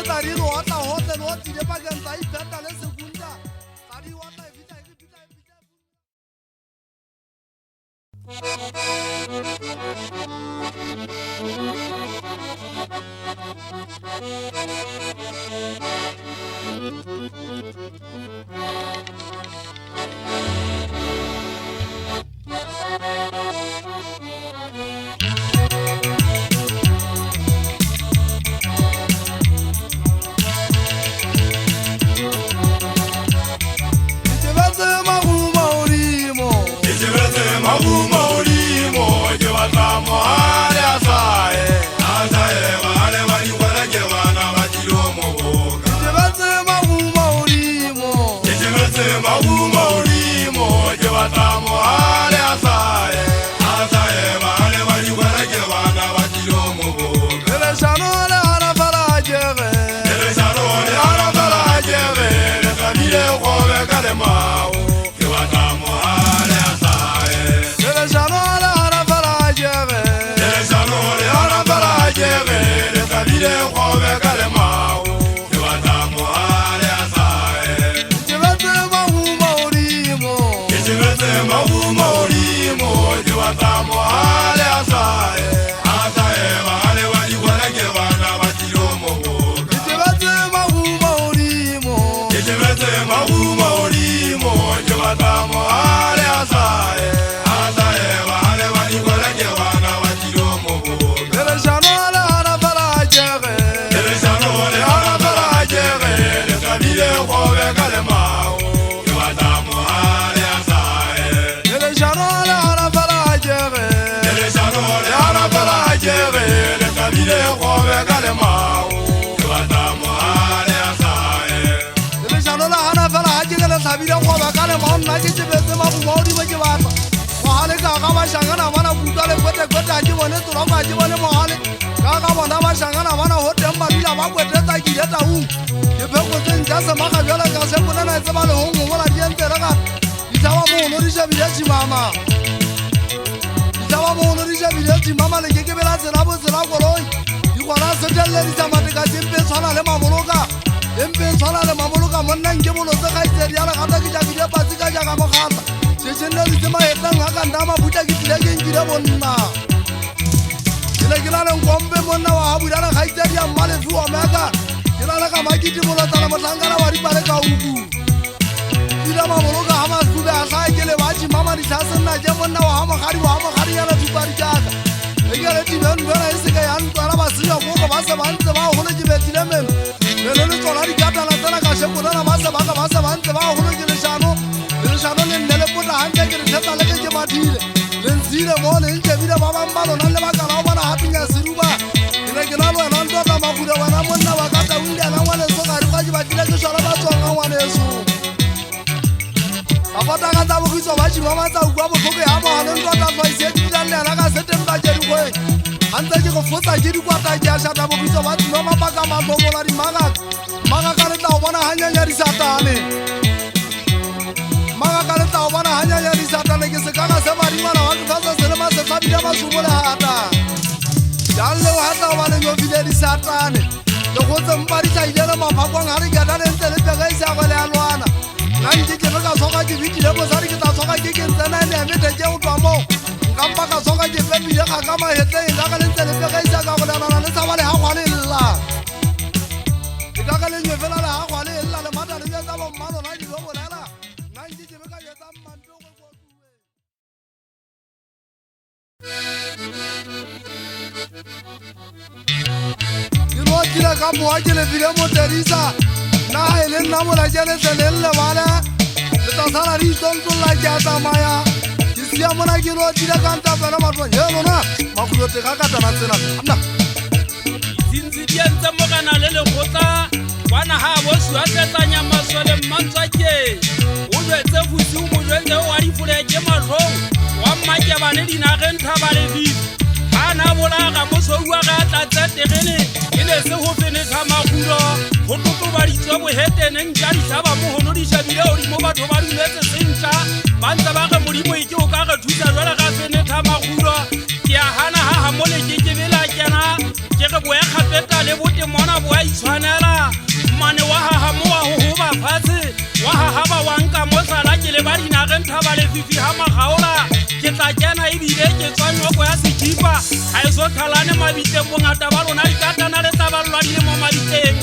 tari lo otla hotle lo tile bakeng tsa ipheta le sekunda tari otla evita sabida go ba ka le monna ke tsebetse mabudi ba ke batla mohale ka ga ba shangana bana kuka le kwete kwete ke bone tsoro ba ke bone mohale ka ga bona ba shangana bana ho teng ba dila ba kwete tsa ke ya taung ke be go tsen ja sa maga bjala ka se bona na tseba le ho ngola di ente rega di tsawa mo no di shabile tsi mama di tsawa mo no di shabile tsi mama le ke bela tsela bo tsela goloi di gona se telle di tsamate ka tsempe tshwana le mamoloka empe tshwana le mamoloka monna nke bolo se ga itsedi ya le gata ke ja ke ja patsi ka ja ga mogata se tshenne di tsema etlang ga ka ndama buta ke tlile ke nkile bonna ke la le ngombe monna wa ha budana ga itsedi ya mmale fuwa meka ke la le ka makiti bolo tsala motlangana wa di pale ka uku dira mamoloka ha masube a sa ke le baji mama di tshasa nna je monna wa ha mogadi ya le tupari jaka e ke le tibeng bona e se ka ya ntwala ba siya go ba se ba ntse ba go le ke betile mem le le tsona di gata la tsena ka shekona ba se ba ntse ba go le ke le shano le nne le pota hantle ke re theta le ke matile le ntsile mo le nke bile ba bang ba lona le ba ka la bona ha pinya seruba ke la lo na ntwa ka makuda wana monna wa ka ta wile na ngwane so ka ri ka di ba tlile ke shora ba tswa ngwane eso apata ka tsa bogitso ba tshima tsa ukwa botlhoke ha mo ha le ntwa ta tswa ise di la nna ka September ke di go ante ke go fotsa ke di kwata ke a shata bogitso ba tsino mama ka matlobola di maga ka le tla bona hanya ya di satane maga ka le tla bona hanya ya di satane ke se ka ga se ba di ngwana wa ke fasa se le ma se tsabile ba subola hata ya le wa tla ba le yo vile di satane le go tsempa di tsa ile le maphakong ha re ke ta le ntse le pega isa go le alwana nanje ke ka soka ke bitile bo sari ke ta soka ke tsena ne a mete ke o twa mo nkampa ka soka ke pebile ga ka ma hetse ga ka le ntse le pega isa ka go le alwana le tsaba le ha gwane lla ke ka le nyo fela le ha gwane lla le mata le tsa bo mmalo na di go bolela nanje ke ka yetsa mmanto go go tuwe yo tira ka mo a ke le bile mo terisa na ele na mo la jene tele wala le ta sala ri ton ton la ja ta maya kisia mo na ke ro tira ka nta pela matlo ye lona ma ku te ga ka ta na tsena nna zinzi di ntse mo kana le khotla wana ha bo su a tsetanya masole mantswa ke o lwetse butsi o mo jwetse wa di fule ke matlo wa mmake bane di na ge ntha ba le bi ana bola ga mo so wa ga tla tsetegene ene se ho fene tha maguro go tloba di tswa bo heteneng ja di saba mo hono di shabile o di mo batho ba dumetse sentsa ba ntse ba ga modimo ke o ka ga thusa jwala ga fene tha maguro ke a hana ha mo le ke bela kena ke go boya khapeta le bote mona bo a itshwanela thaba lefifi ha magaola ke tla kena ebile ke tswa nyoko ya sekipa ga e so tlhalane mabiteng bongata ba lona di katana le tsa balwa di le mo mabiteng